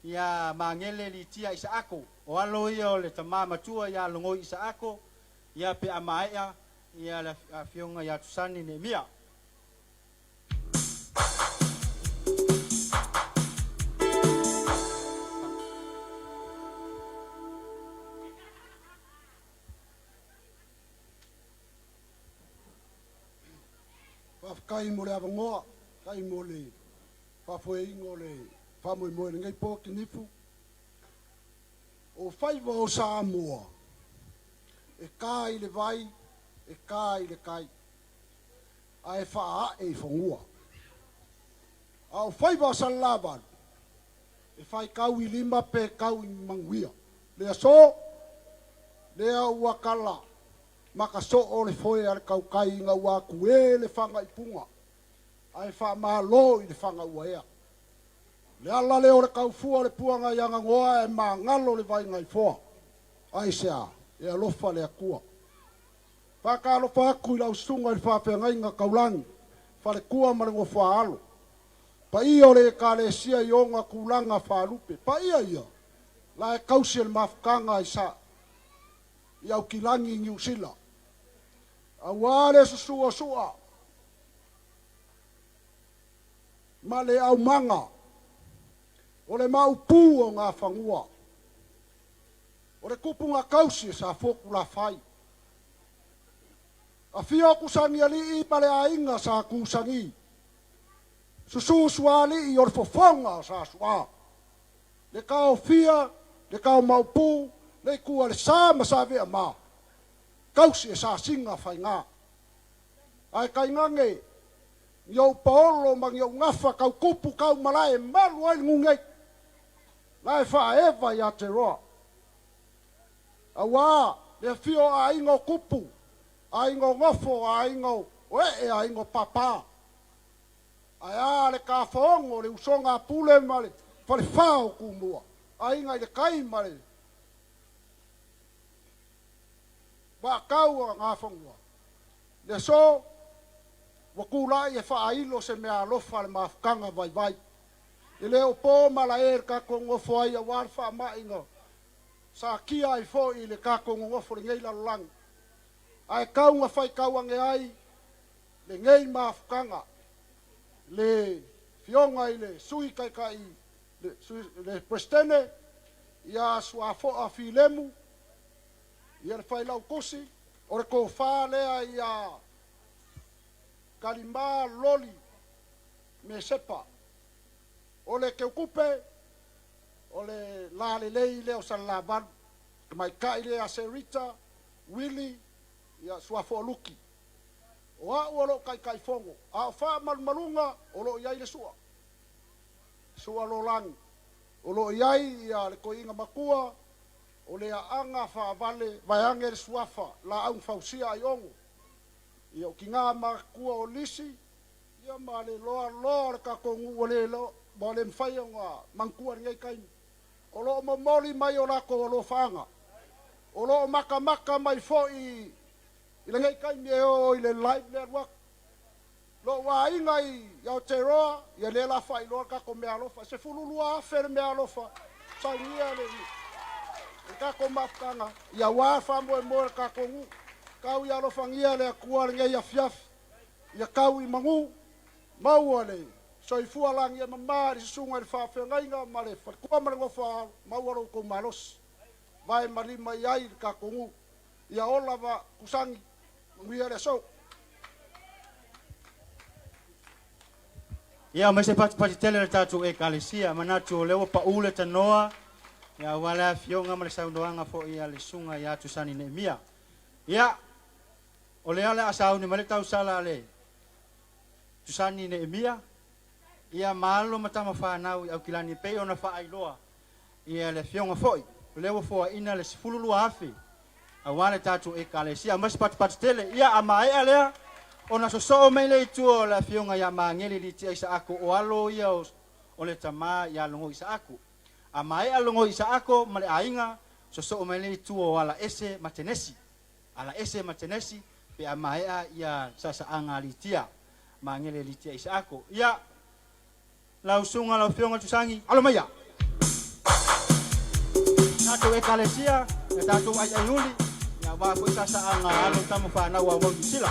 ia mangele li tia isa ako o alo ia o le tama matua ia longo isa ako ia pe amaea ia la fionga ia tusani ne mia kai mo le avangoa kai mo le fafoeingo le famoemoe le gai po kinifu o faiva o Samoa e kai le vai e kai le kai a e faa e fongua a o faiva o Salavan e fai kau i lima pe kau i manguia le aso le au wakala makaso o le foe ale kau kai nga waku e le fanga i punga ai fa malo i le fanga ua ea le ala le o le kau fua le puanga ianga ngoa e ma ngalo le vai ngai foa ai sea e alofa le akua fa ka alofa aku i lau sunga i fa pe ngai nga kaulangi fa le kua ma le ngofa alo pa ia o le ka le sia i onga kulanga fa lupe pa ia la e kausi le mafkanga i sa i au kilangi i New Zealand awale susua ma le au manga o le maupu o ngā whangua o le kupunga kausi sa foku la fai a fia kusangi ali i pale a inga sa kusangi susu suali i o le fofonga sa sua le kao fia le kao maupu le kua le sa ma vea ma kausi e sa singa fai ngā ai kai ngange yo paolo mang yo ngafa kau kupu kau malae malu ai ngungei lai fa eva ya te roa awa le fio a ingo kupu a ingo ngofo a ingo oe a ingo papa ai le ka fongo le usonga pule male fale fao kumua a inga le kai male ba kau nga fongo le so wakula e whaailo se mea alofa le mafkanga vai. I leo pō mala ka kongo fwai a warwha mainga. Sa kia ai fo i le ka kongo ngofo le ngei lalulangi. Ai kaunga whai kauange ai le ngei mafkanga. Le fionga i le sui kai le prestene ia sua fo a filemu ia le whai lau kusi o le ko wha lea ia kalimba loli me sepa o le keukupe o le la lei le o Salavan mai kai le a Serita Willy ia suafo luki o a o lo kai fongo a fa malunga o lo iai le sua lo lang o lo iai ia le koinga makua o le anga fa vale vai anger suafa la au fausia ai ongo ia o ki ngā makua o lisi, ia ma le loa ka kongu o le lo, ma le mwhai o ngā mangkua ngai kaini. O lo momoli mai o lako o lo whaanga. O lo maka mai fo i le ngai kaini e o i le live network. Lo wa inga i Aotearoa, ia le la whai loa ka ko mea lofa. Se fululua afere mea lofa. Sa ngia le ni. E ka ko mafkanga, ia wa whambo e moe ka kongu. Kau ia lofangia le akua le ngai afiaf. Ia kau i mangu. Maua le. Soifua lang ia mamari sunga le whawhengainga ma le whakua ma le ngofa maua ro ko maros. Vai marima iai ka kongu. Ia ola wa kusangi. Nguia le so. Ia mai se pati tele le tatu e kalesia manatu o lewa pa ule tanoa. Ia wala fionga ma le saundoanga fo ia le sunga ia tusani ne mia. Ia o le ala asau ni male tau sala le tusani ne emia ia malo matama whanau au kilani pe ona wha ailoa ia le fionga foi lewa foa ina le sifululu afi a wale tatu e kalesia mas pat tele ia ama e alea ona so mai le tuo la fionga ia mangeli li tia isa ako o alo ia o le tama ia longo isa ako ama e alongo isa ako male ainga so mai le tuo ala ese matenesi pe amaea ia sasa anga litia mangele litia isa ako ia lausunga lau fionga tusangi alo maya tātou ekalesia, e tātou ai uli, ia wā po isa sa anga alo tamu whanau au mau sila.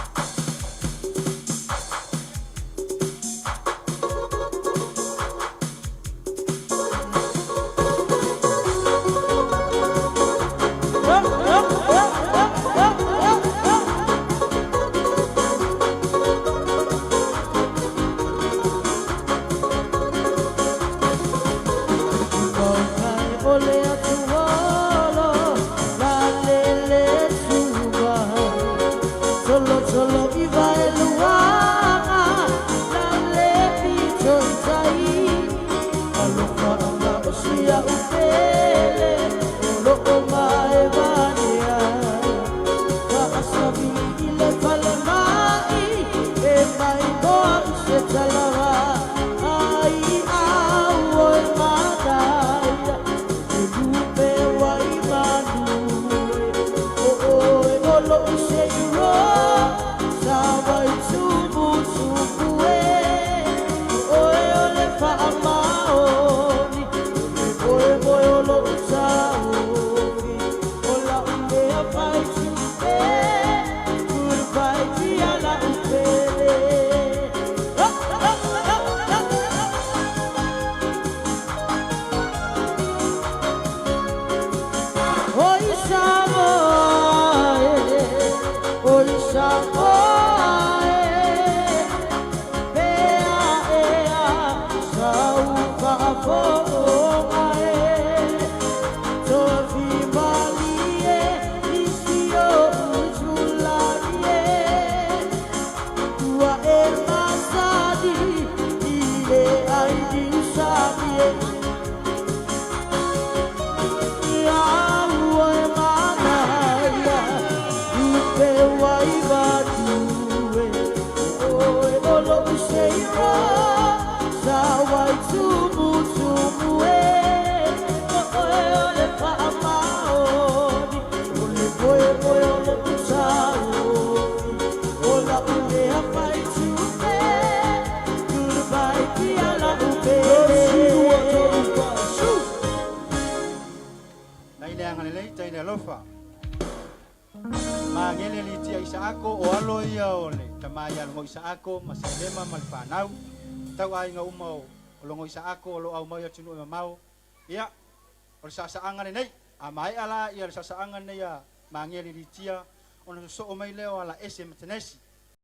Mangele li tia isa ako o alo ia ole tamaya ngo isa ako masalema malfanau tau ai nga umau longo isa ako lo au mau ya tunu mau ia o sa angan nei amai ala ia sa angan nei ya mangele li tia ono so o mai leo ala ese mtenesi